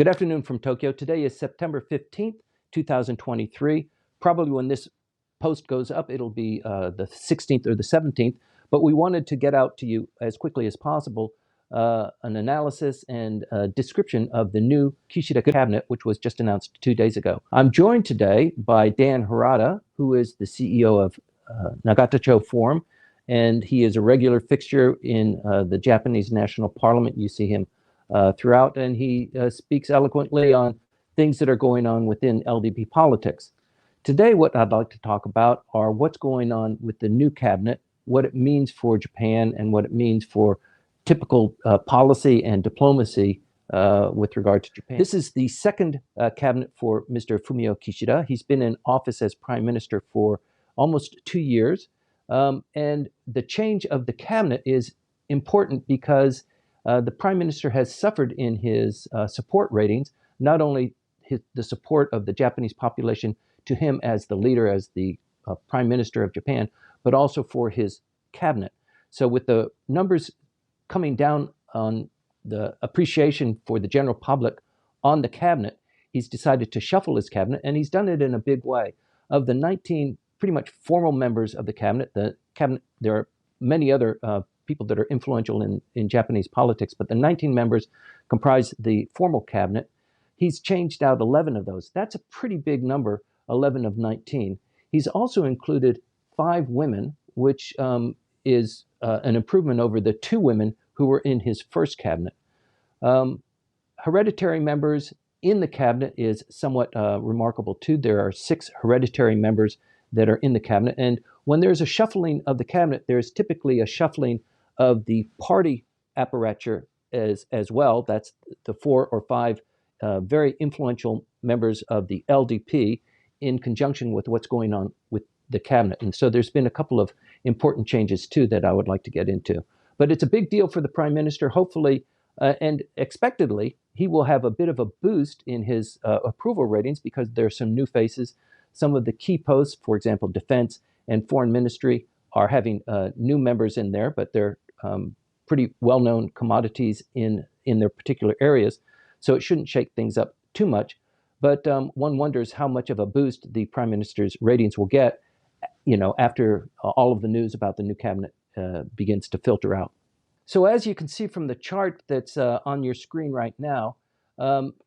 Good afternoon from Tokyo. Today is September 15th, 2023. Probably when this post goes up, it'll be the 16th or the 17th. But we wanted to get out to you as quickly as possible an analysis and description of the new Kishida Cabinet, which was just announced 2 days ago. I'm joined today by Dan Harada, who is the CEO of Nagatacho Forum, and he is a regular fixture in the Japanese National Parliament. You see him throughout, and he speaks eloquently on things that are going on within LDP politics. Today, what I'd like to talk about are what's going on with the new cabinet, what it means for Japan, and what it means for typical policy and diplomacy with regard to Japan. This is the second cabinet for Mr. Fumiokishida. He's been in office as prime minister for almost 2 years. And the change of the cabinet is important because the prime minister has suffered in his support ratings, not only the support of the Japanese population to him as the leader, as the prime minister of Japan, but also for his cabinet. So with the numbers coming down on the appreciation for the general public on the cabinet, he's decided to shuffle his cabinet, and he's done it in a big way. Of the 19 pretty much formal members of the cabinet, there are many other people that are influential in Japanese politics, but the 19 members comprise the formal cabinet. He's changed out 11 of those. That's a pretty big number, 11 of 19. He's also included 5 women, which is an improvement over the 2 women who were in his first cabinet. Hereditary members in the cabinet is somewhat remarkable too. There are 6 hereditary members that are in the cabinet. And when there's a shuffling of the cabinet, there's typically a shuffling of the party apparature as well. That's the 4 or 5 very influential members of the LDP in conjunction with what's going on with the cabinet. And so there's been a couple of important changes too that I would like to get into. But it's a big deal for the prime minister. Hopefully and expectedly, he will have a bit of a boost in his approval ratings because there are some new faces. Some of the key posts, for example, defense and foreign ministry, are having new members in there, but they're pretty well-known commodities in their particular areas. So it shouldn't shake things up too much. But one wonders how much of a boost the prime minister's ratings will get, after all of the news about the new cabinet begins to filter out. So as you can see from the chart that's on your screen right now,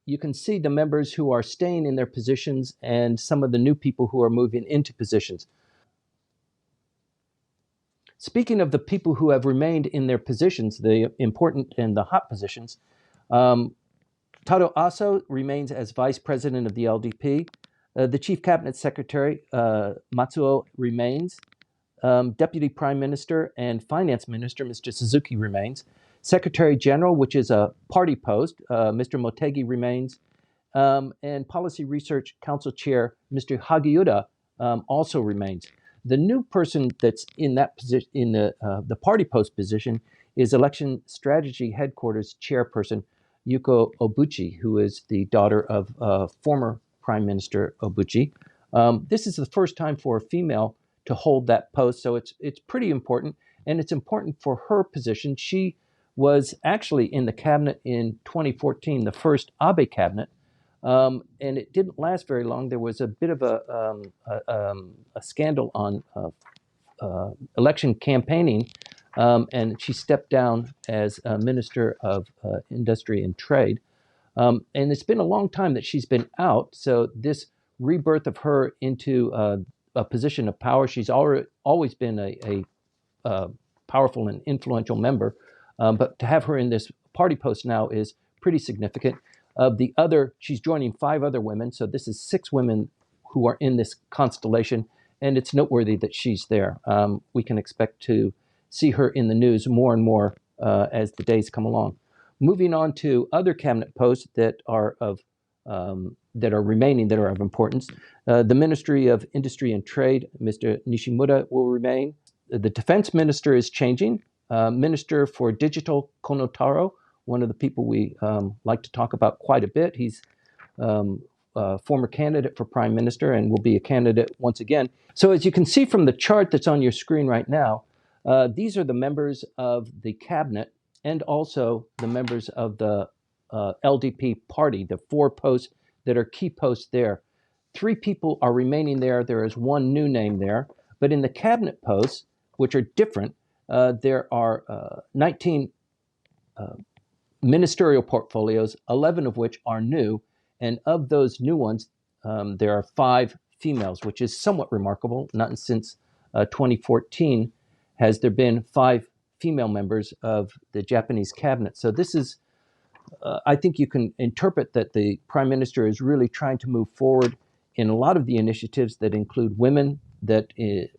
you can see the members who are staying in their positions and some of the new people who are moving into positions. Speaking of the people who have remained in their positions, the important and the hot positions, Taro Aso remains as vice president of the LDP. The chief cabinet secretary, Matsuo, remains. Deputy Prime Minister and Finance Minister, Mr. Suzuki, remains. Secretary General, which is a party post, Mr. Motegi remains. And Policy Research Council Chair, Mr. Hagiuda, also remains. The new person that's in that position, in the party post position, is Election Strategy Headquarters Chairperson Yuko Obuchi, who is the daughter of former Prime Minister Obuchi. This is the first time for a female to hold that post, so it's pretty important, and it's important for her position. She was actually in the cabinet in 2014, the first Abe cabinet, and it didn't last very long. There was a bit of a scandal on election campaigning, and she stepped down as Minister of Industry and Trade. And it's been a long time that she's been out, so this rebirth of her into a position of power. She's always been a powerful and influential member, but to have her in this party post now is pretty significant. She's joining 5 other women, so this is 6 women who are in this constellation, and it's noteworthy that she's there. We can expect to see her in the news more and more as the days come along. Moving on to other cabinet posts that are remaining, that are of importance. The Ministry of Industry and Trade, Mr. Nishimura, will remain. The Defense Minister is changing. Minister for Digital, Konotaro, one of the people we like to talk about quite a bit. He's a former candidate for Prime Minister and will be a candidate once again. So as you can see from the chart that's on your screen right now, these are the members of the cabinet and also the members of the LDP party, the 4 posts that are key posts there. 3 people are remaining there. There is 1 new name there. But in the cabinet posts, which are different, there are 19 ministerial portfolios, 11 of which are new. And of those new ones, there are 5 females, which is somewhat remarkable. Not since 2014 has there been 5 female members of the Japanese cabinet. So this is, I think you can interpret that the prime minister is really trying to move forward in a lot of the initiatives that include women, that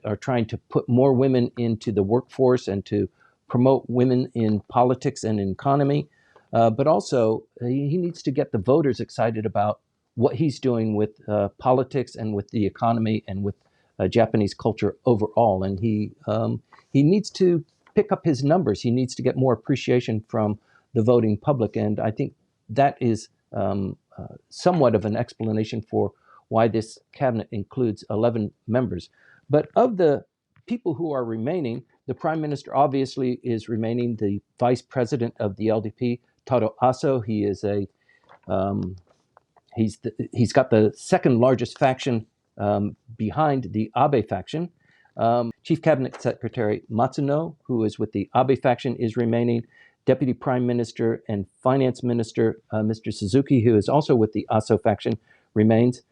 are trying to put more women into the workforce and to promote women in politics and in economy. But also, he needs to get the voters excited about what he's doing with politics and with the economy and with Japanese culture overall. And he needs to pick up his numbers. He needs to get more appreciation from the voting public. And I think that is somewhat of an explanation for why this cabinet includes 11 members. But of the people who are remaining, the prime minister obviously is remaining. The vice president of the LDP, Taro Aso, he is he's got the second largest faction behind the Abe faction. Chief Cabinet Secretary Matsuno, who is with the Abe faction, is remaining. Deputy Prime Minister and Finance Minister Mr. Suzuki, who is also with the Aso faction, remains.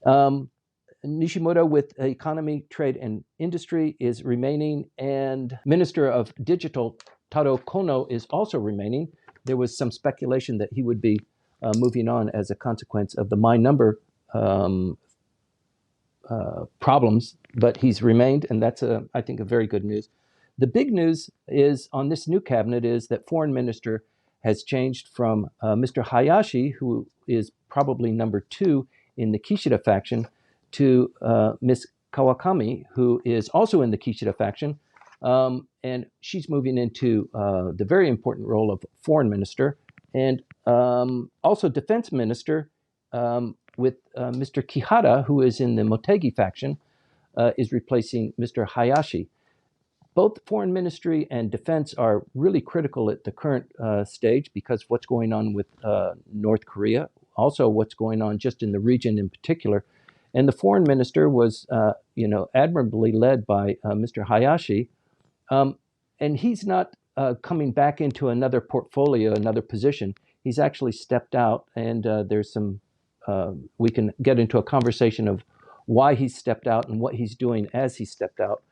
Nishimoto with Economy, Trade and Industry is remaining, and Minister of Digital Taro Kono is also remaining. There was some speculation that he would be moving on as a consequence of the My Number problems, but he's remained, and that's, I think, a very good news. The big news is on this new cabinet is that Foreign Minister has changed from Mr. Hayashi, who is probably number 2 in the Kishida faction, to Ms. Kawakami, who is also in the Kishida faction, and she's moving into the very important role of Foreign Minister, and also Defense Minister with Mr. Kihara, who is in the Motegi faction, is replacing Mr. Hayashi. Both Foreign Ministry and Defense are really critical at the current stage because of what's going on with North Korea, also what's going on just in the region in particular. And the Foreign Minister was, admirably led by Mr. Hayashi, and he's not coming back into another portfolio, another position. He's actually stepped out, and there's some. We can get into a conversation of why he stepped out and what he's doing as he stepped out.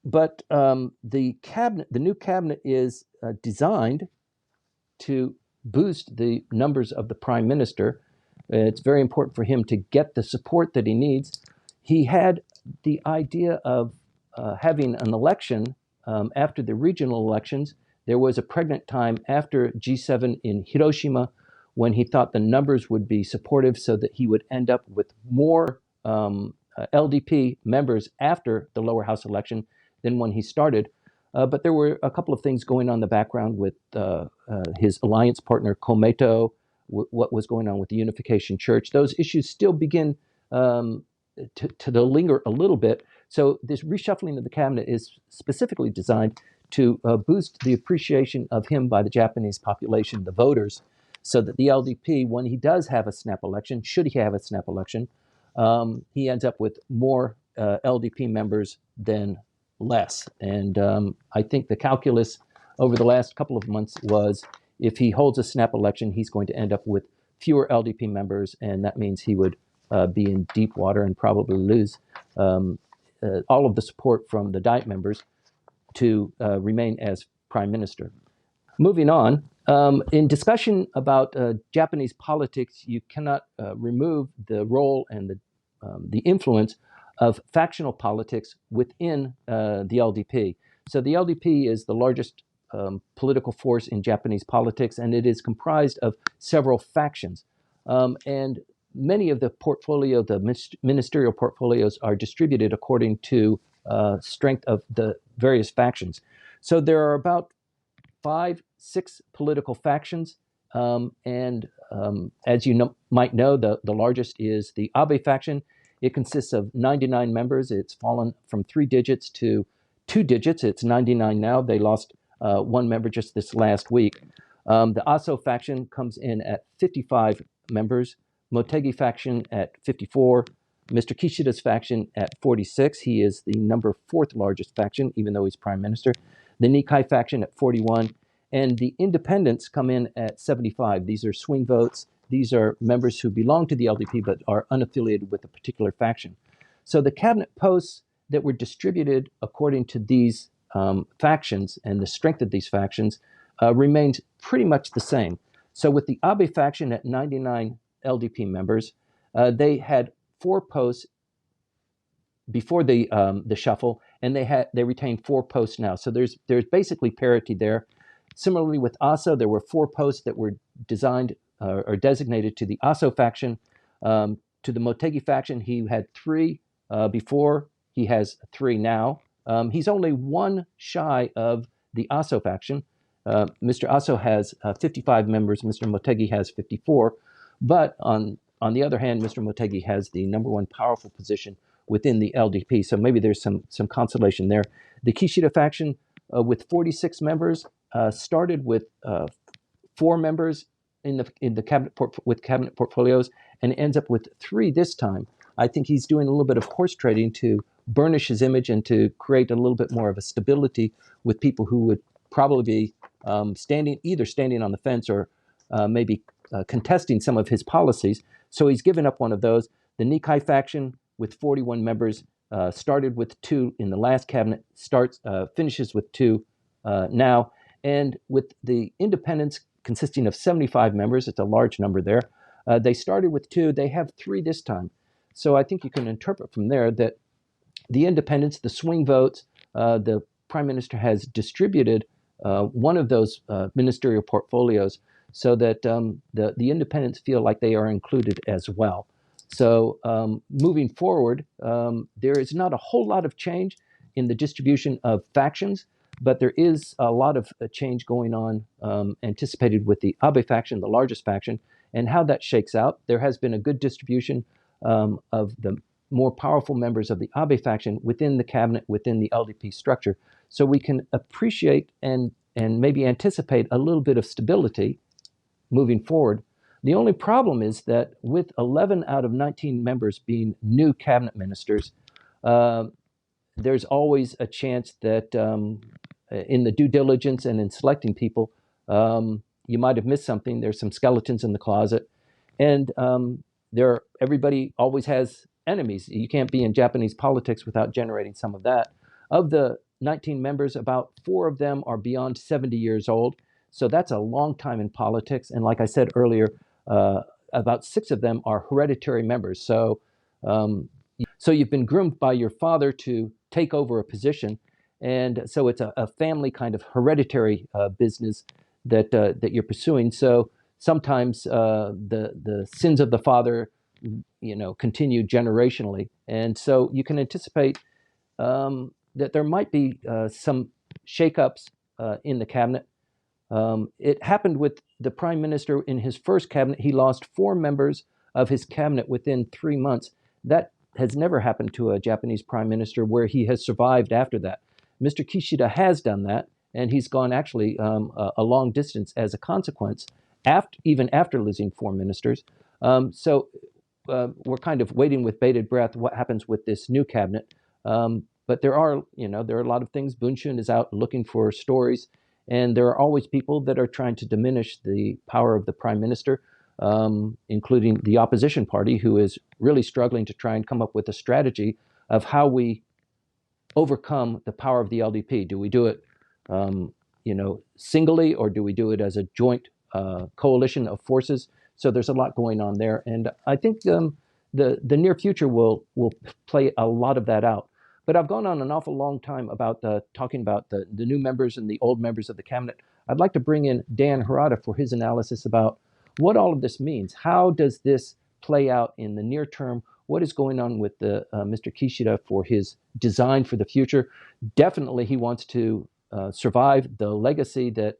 But the new cabinet is designed to boost the numbers of the prime minister. It's very important for him to get the support that he needs. He had the idea of having an election after the regional elections. There was a pregnant time after G7 in Hiroshima when he thought the numbers would be supportive so that he would end up with more LDP members after the lower house election than when he started. But there were a couple of things going on in the background with his alliance partner, Komeito, what was going on with the Unification Church. Those issues still begin to linger a little bit. So this reshuffling of the cabinet is specifically designed to boost the appreciation of him by the Japanese population, the voters, so that the LDP, when he does have a snap election, should he have a snap election, he ends up with more LDP members than less. And I think the calculus over the last couple of months was if he holds a snap election, he's going to end up with fewer LDP members, and that means he would be in deep water and probably lose all of the support from the Diet members to remain as prime minister. Moving on, in discussion about Japanese politics, you cannot remove the role and the influence of factional politics within the LDP. So the LDP is the largest political force in Japanese politics, and it is comprised of several factions. And many of the ministerial portfolios are distributed according to strength of the various factions. So there are about 5-6 political factions, and as you might know, the largest is the Abe faction. It consists of 99 members. It's fallen from 3 digits to 2 digits. It's 99 now. They lost 1 member just this last week. The Aso faction comes in at 55 members, Motegi faction at 54, Mr. Kishida's faction at 46. He is the number fourth largest faction, even though he's prime minister. The Nikai faction at 41, and the independents come in at 75. These are swing votes. These are members who belong to the LDP but are unaffiliated with a particular faction. So the cabinet posts that were distributed according to these factions and the strength of these factions remained pretty much the same. So with the Abe faction at 99 LDP members, they had 4 posts before the shuffle, and they retain 4 posts now. So there's basically parity there. Similarly with Aso, there were 4 posts that were designed or designated to the Aso faction. To the Motegi faction, he had 3 before. He has 3 now. He's only 1 shy of the Aso faction. Mr. Aso has 55 members. Mr. Motegi has 54. But on the other hand, Mr. Motegi has the number 1 powerful position within the LDP. So maybe there's some consolation there. The Kishida faction with 46 members started with 4 members in the cabinet with cabinet portfolios and ends up with 3 this time. I think he's doing a little bit of horse trading to burnish his image and to create a little bit more of a stability with people who would probably be standing on the fence or maybe contesting some of his policies. So he's given up one of those. The Nikai faction with 41 members started with 2 in the last cabinet, finishes with 2 now. And with the independents consisting of 75 members, it's a large number there. They started with 2, they have 3 this time. So I think you can interpret from there that the independents, the swing votes, the prime minister has distributed one of those ministerial portfolios so that the independents feel like they are included as well. So moving forward, there is not a whole lot of change in the distribution of factions, but there is a lot of change going on anticipated with the Abe faction, the largest faction, and how that shakes out. There has been a good distribution of the more powerful members of the Abe faction within the cabinet, within the LDP structure. So we can appreciate and maybe anticipate a little bit of stability moving forward. The only problem is that with 11 out of 19 members being new cabinet ministers, there's always a chance that in the due diligence and in selecting people, you might have missed something. There's some skeletons in the closet. And everybody always has enemies. You can't be in Japanese politics without generating some of that. Of the 19 members, about 4 of them are beyond 70 years old. So that's a long time in politics. And like I said earlier, about 6 of them are hereditary members. So you've been groomed by your father to take over a position. And so it's a family kind of hereditary business that you're pursuing. So sometimes the sins of the father, continue generationally. And so you can anticipate that there might be some shakeups in the cabinet. It happened with the prime minister in his first cabinet. He lost 4 members of his cabinet within 3 months. That has never happened to a Japanese prime minister where he has survived after that. Mr. Kishida has done that, and he's gone actually a long distance as a consequence, even after losing 4 ministers. So we're kind of waiting with bated breath what happens with this new cabinet. But there are a lot of things. Bunshun is out looking for stories, and there are always people that are trying to diminish the power of the prime minister, including the opposition party, who is really struggling to try and come up with a strategy of how we overcome the power of the LDP. Do we do it, singly, or do we do it as a joint coalition of forces? So there's a lot going on there, and I think the near future will play a lot of that out. But I've gone on an awful long time about talking about the new members and the old members of the cabinet. I'd like to bring in Dan Harada for his analysis about what all of this means. How does this play out in the near term? What is going on with Mr. Kishida for his design for the future? Definitely he wants to survive the legacy that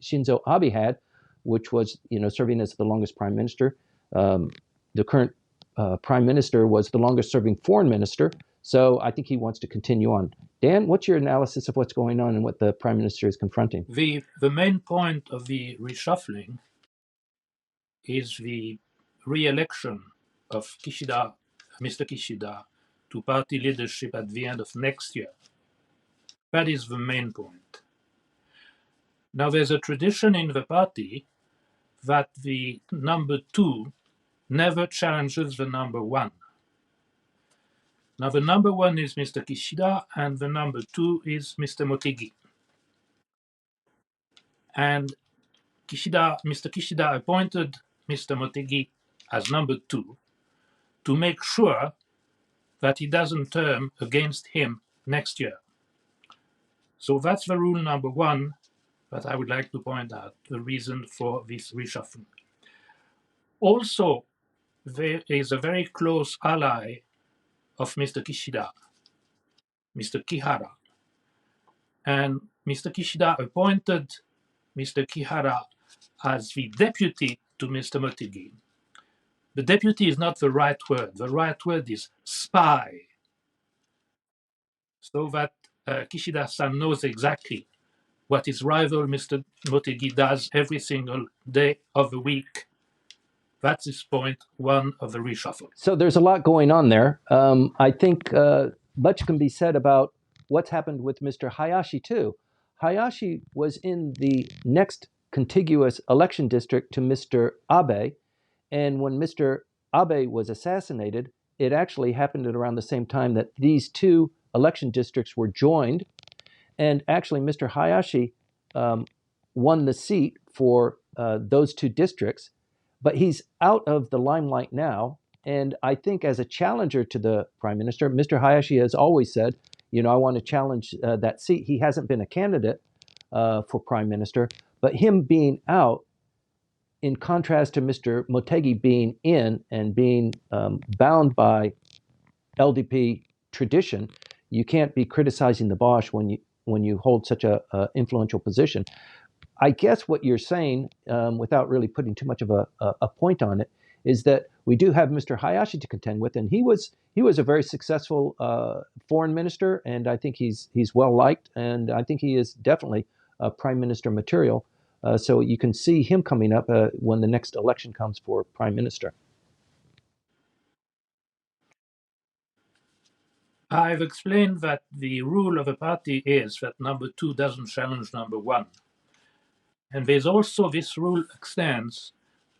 Shinzo Abe had, which was serving as the longest prime minister. The current prime minister was the longest serving foreign minister. So I think he wants to continue on. Dan, what's your analysis of what's going on and what the Prime Minister is confronting? The main point of the reshuffling is the re-election of Mr. Kishida, to party leadership at the end of next year. That is the main point. Now, there's a tradition in the party that the number 2 never challenges the number 1. Now, the number 1 is Mr. Kishida, and the number 2 is Mr. Motegi. And Mr. Kishida appointed Mr. Motegi as number 2 to make sure that he doesn't turn against him next year. So that's the rule number 1 that I would like to point out, the reason for this reshuffle. Also, there is a very close ally of Mr. Kishida, Mr. Kihara. And Mr. Kishida appointed Mr. Kihara as the deputy to Mr. Motegi. The deputy is not the right word. The right word is spy. So that Kishida-san knows exactly what his rival, Mr. Motegi, does every single day of the week. That's his point 1 of the reshuffle. So there's a lot going on there. I think much can be said about what's happened with Mr. Hayashi, too. Hayashi was in the next contiguous election district to Mr. Abe, and when Mr. Abe was assassinated, it actually happened at around the same time that these 2 election districts were joined, and actually Mr. Hayashi won the seat for those 2 districts, but he's out of the limelight now. And I think as a challenger to the Prime Minister, Mr. Hayashi has always said, I want to challenge that seat. He hasn't been a candidate for Prime Minister, but him being out, in contrast to Mr. Motegi being in and being bound by LDP tradition, you can't be criticizing the Bosch when you hold such a influential position. I guess what you're saying, without really putting too much of a point on it, is that we do have Mr. Hayashi to contend with, and he was a very successful foreign minister, and I think he's well liked, and I think he is definitely prime minister material. So you can see him coming up when the next election comes for prime minister. I've explained that the rule of a party is that number 2 doesn't challenge number 1. And there's also this rule extends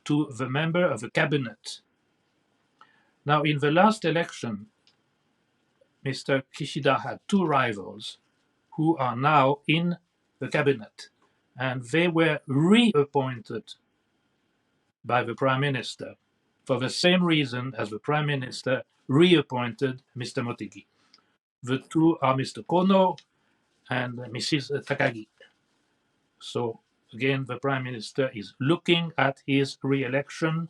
to the member of the cabinet. Now, in the last election, Mr. Kishida had 2 rivals who are now in the cabinet, and they were reappointed by the Prime Minister for the same reason as the Prime Minister reappointed Mr. Motegi. The 2 are Mr. Kono and Mrs. Takagi. So again, the Prime Minister is looking at his re-election,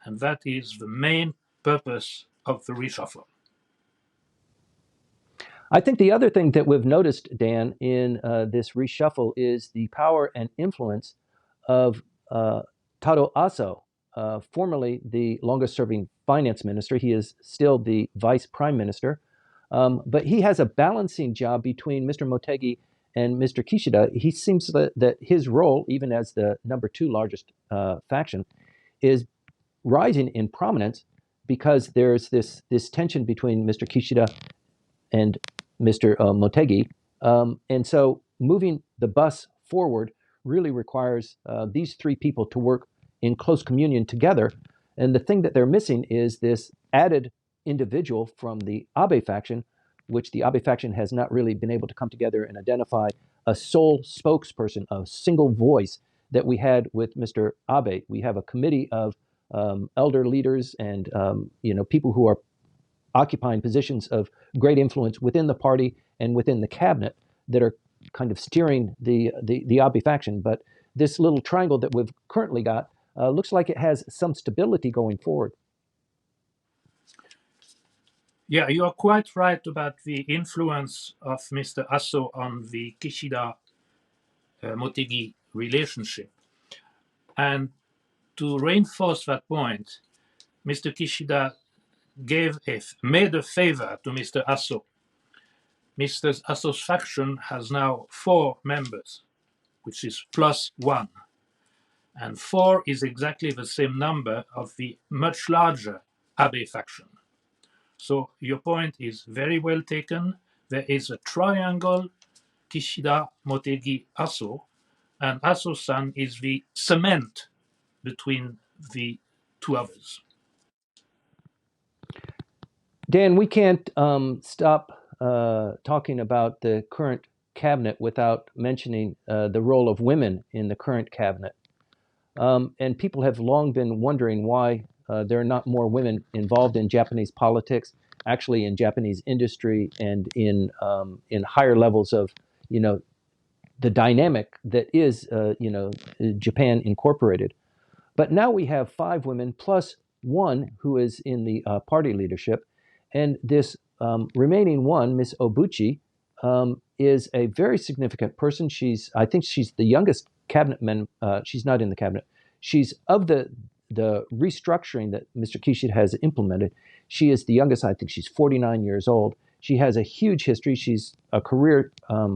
and that is the main purpose of the reshuffle. I think the other thing that we've noticed, Dan, in this reshuffle is the power and influence of Taro Aso, formerly the longest-serving finance minister. He is still the vice prime minister, but he has a balancing job between Mr. Motegi and Mr. Kishida. He seems that his role, even as the number 2 largest faction, is rising in prominence because there's this tension between Mr. Kishida and Mr. Motegi. And so moving the bus forward really requires these 3 people to work in close communion together. And the thing that they're missing is this added individual from the Abe faction, which the Abe faction has not really been able to come together and identify a sole spokesperson, a single voice that we had with Mr. Abe. We have a committee of elder leaders and people who are occupying positions of great influence within the party and within the cabinet that are kind of steering the Abe faction. But this little triangle that we've currently got looks like it has some stability going forward. Yeah, you are quite right about the influence of Mr. Aso on the Kishida-Motegi relationship. And to reinforce that point, Mr. Kishida made a favor to Mr. Aso Mr. Aso's faction has now 4 members, which is +1. And 4 is exactly the same number of the much larger Abe faction. So your point is very well taken. There is a triangle, Kishida, Motegi, Aso, and Aso-san is the cement between the two others. Dan, we can't stop talking about the current cabinet without mentioning the role of women in the current cabinet. And people have long been wondering why there are not more women involved in Japanese politics, actually in Japanese industry and in higher levels of, the dynamic that is, Japan Incorporated. But now we have 5 women plus one who is in the party leadership. And this remaining one, Miss Obuchi, is a very significant person. I think she's the youngest cabinet member. She's not in the cabinet. She's of the restructuring that Mr. Kishida has implemented. She is the youngest. I think she's 49 years old. She has a huge history. She's a career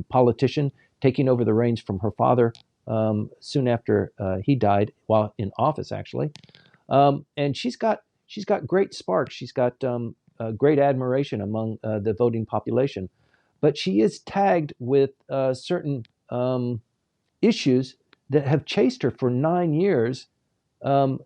politician, taking over the reins from her father soon after he died, while in office, actually. And she's got great spark. She's got great admiration among the voting population. But she is tagged with certain issues that have chased her for 9 years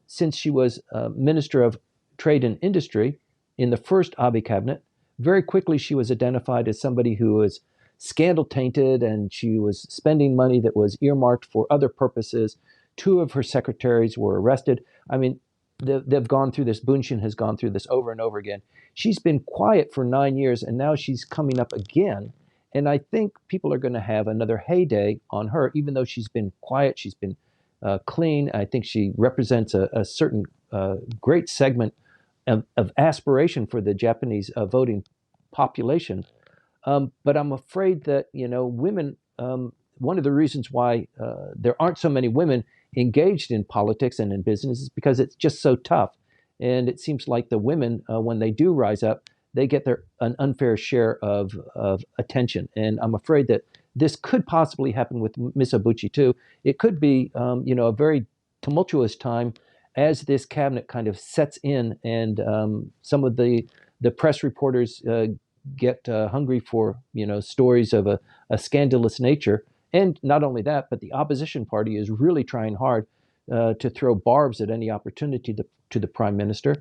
since she was Minister of Trade and Industry in the first Abe cabinet. Very quickly, she was identified as somebody who was scandal tainted, and she was spending money that was earmarked for other purposes. 2 of her secretaries were arrested. I mean, they've gone through this. Bunshin has gone through this over and over again. She's been quiet for 9 years, and now she's coming up again. And I think people are going to have another heyday on her, even though she's been quiet, she's been clean. I think she represents a certain great segment of aspiration for the Japanese voting population. But I'm afraid that, women, one of the reasons why there aren't so many women engaged in politics and in business is because it's just so tough. And it seems like the women, when they do rise up, they get an unfair share of attention. And I'm afraid that this could possibly happen with Miss Obuchi too. It could be, a very tumultuous time as this cabinet kind of sets in, and some of the press reporters get hungry for, stories of a scandalous nature. And not only that, but the opposition party is really trying hard to throw barbs at any opportunity to the prime minister,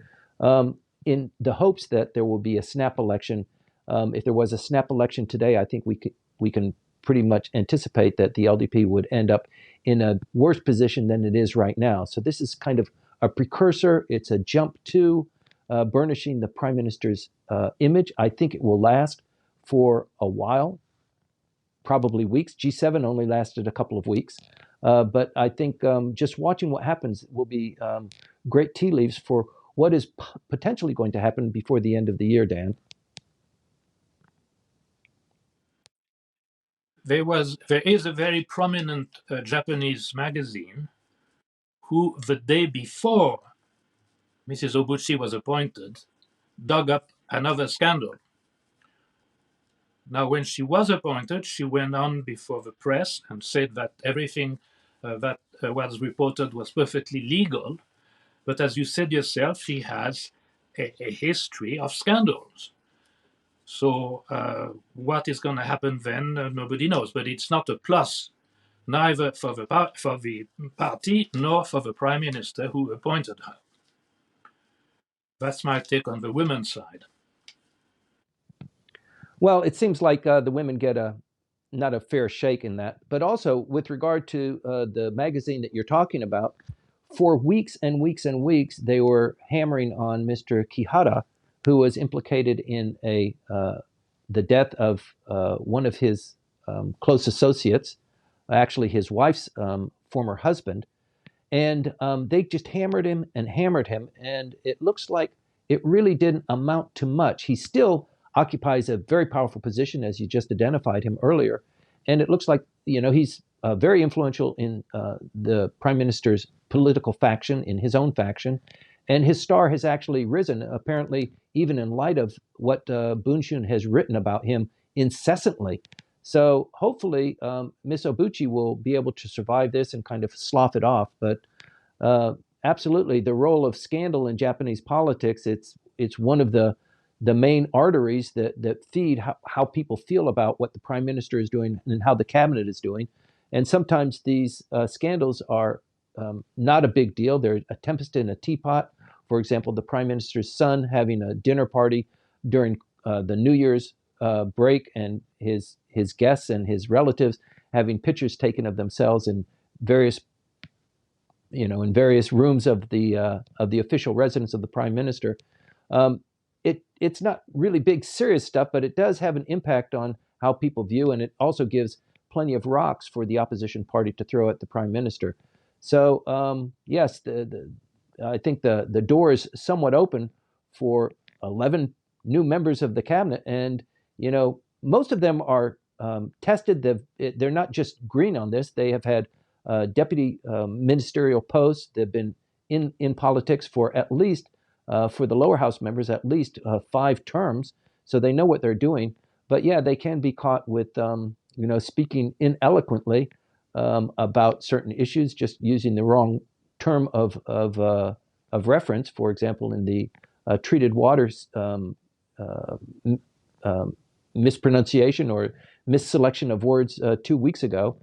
in the hopes that there will be a snap election. If there was a snap election today, I think we can pretty much anticipate that the LDP would end up in a worse position than it is right now. So this is kind of a precursor. It's a jump to burnishing the prime minister's image. I think it will last for a while, probably weeks. G7 only lasted a couple of weeks. But I think just watching what happens will be great tea leaves for what is potentially going to happen before the end of the year, Dan. There is a very prominent Japanese magazine who, the day before Mrs. Obuchi was appointed, dug up another scandal. Now, when she was appointed, she went on before the press and said that everything that was reported was perfectly legal. But as you said yourself, she has a history of scandals. So what is going to happen then, nobody knows. But it's not a plus, neither for the party nor for the prime minister who appointed her. That's my take on the women's side. Well, it seems like the women get not a fair shake in that. But also, with regard to the magazine that you're talking about, for weeks and weeks and weeks, they were hammering on Mr. Kihara, who was implicated in the death of one of his close associates, actually his wife's former husband. And they just hammered him, and it looks like it really didn't amount to much. He still occupies a very powerful position, as you just identified him earlier. And it looks like, he's very influential in the prime minister's political faction, in his own faction. And his star has actually risen, apparently, even in light of what Bunshin has written about him incessantly. So hopefully, Ms. Obuchi will be able to survive this and kind of slough it off. But absolutely, the role of scandal in Japanese politics, it's one of the main arteries that feed how people feel about what the prime minister is doing and how the cabinet is doing. And sometimes these scandals are not a big deal. They're a tempest in a teapot. For example, the prime minister's son having a dinner party during the New Year's break, and his guests and his relatives having pictures taken of themselves in various rooms of the official residence of the prime minister. It's not really big serious stuff, but it does have an impact on how people view, and it also gives plenty of rocks for the opposition party to throw at the prime minister. So yes, I think the door is somewhat open for 11 new members of the cabinet, and most of them are tested. They're not just green on this. They have had deputy ministerial posts. They've been in politics for at least for the lower house members at least 5 terms, so they know what they're doing. But yeah, they can be caught with speaking ineloquently about certain issues, just using the wrong term of reference. For example, in the treated waters mispronunciation or misselection of words 2 weeks ago,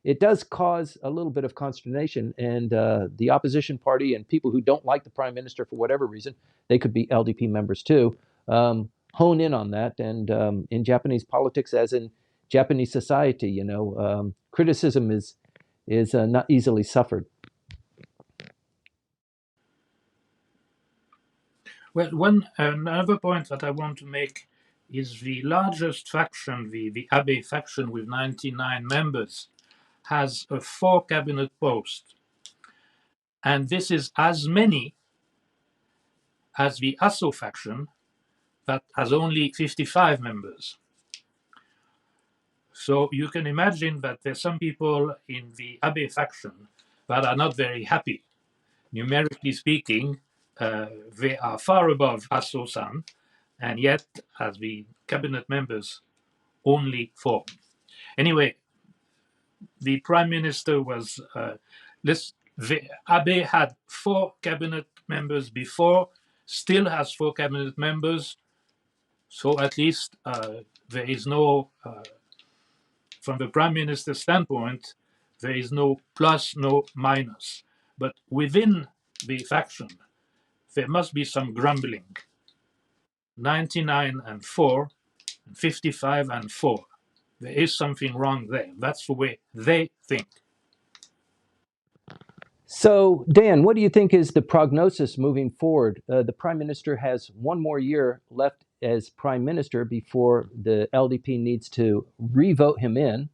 it does cause a little bit of consternation. And the opposition party and people who don't like the prime minister for whatever reason, they could be LDP members too, hone in on that. And in Japanese politics, as in Japanese society, criticism is not easily suffered. Well, another point that I want to make is the largest faction, the Abe faction with 99 members, has 4 cabinet posts. And this is as many as the Aso faction that has only 55 members. So you can imagine that there's some people in the Abe faction that are not very happy. Numerically speaking, they are far above Aso-san, and yet, as the cabinet members, only 4. Anyway, the prime minister was Abe had 4 cabinet members before, still has 4 cabinet members. So at least there is no, from the prime minister's standpoint, there is no plus, no minus. But within the faction, there must be some grumbling. 99 and 4, and 55 and 4. There is something wrong there. That's the way they think. So, Dan, what do you think is the prognosis moving forward? The prime minister has 1 more year left as prime minister before the LDP needs to re-vote him in.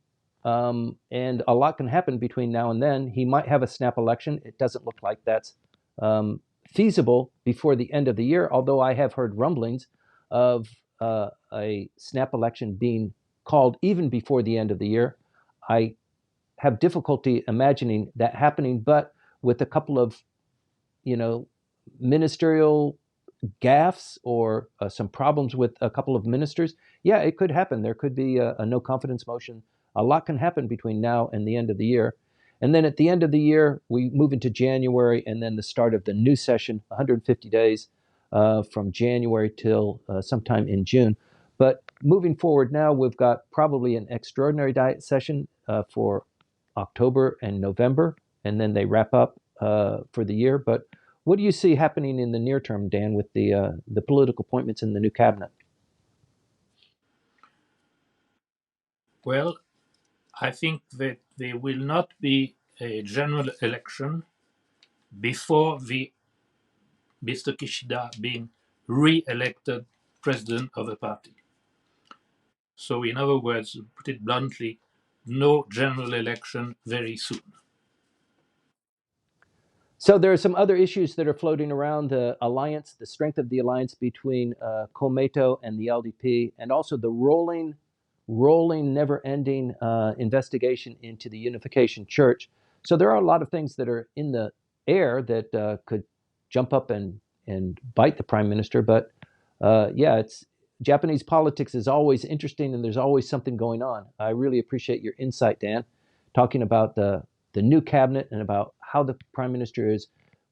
And a lot can happen between now and then. He might have a snap election. It doesn't look like that's feasible before the end of the year, although I have heard rumblings of a snap election being called even before the end of the year. I have difficulty imagining that happening, but with a couple of, ministerial gaffes or some problems with a couple of ministers, yeah, it could happen. There could be a no confidence motion. A lot can happen between now and the end of the year. And then at the end of the year, we move into January and then the start of the new session, 150 days from January till sometime in June. But moving forward now, we've got probably an extraordinary diet session for October and November, and then they wrap up for the year. But what do you see happening in the near term, Dan, with the political appointments in the new cabinet? Well, I think that there will not be a general election before the Mr. Kishida being re-elected president of the party. So in other words, put it bluntly, no general election very soon. So there are some other issues that are floating around: the alliance, the strength of the alliance between Komeito and the LDP, and also the rolling, never-ending investigation into the Unification Church. So there are a lot of things that are in the air that could jump up and bite the prime minister. But yeah, Japanese politics is always interesting, and there's always something going on. I really appreciate your insight, Dan, talking about the new cabinet and about how the prime minister is,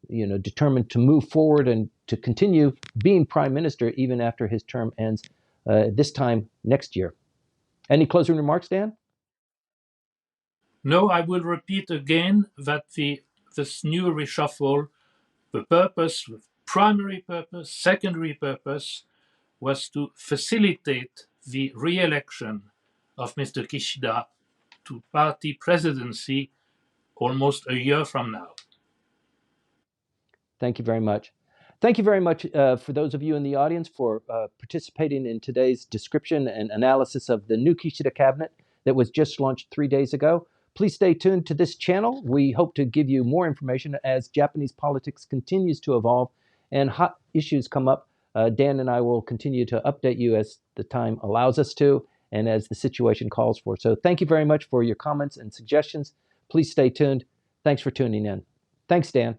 determined to move forward and to continue being prime minister even after his term ends this time next year. Any closing remarks, Dan? No, I will repeat again that this new reshuffle, the purpose, the primary purpose, secondary purpose, was to facilitate the re-election of Mr. Kishida to party presidency almost a year from now. Thank you very much. Thank you very much for those of you in the audience for participating in today's description and analysis of the new Kishida Cabinet that was just launched 3 days ago. Please stay tuned to this channel. We hope to give you more information as Japanese politics continues to evolve and hot issues come up. Dan and I will continue to update you as the time allows us to and as the situation calls for. So thank you very much for your comments and suggestions. Please stay tuned. Thanks for tuning in. Thanks, Dan.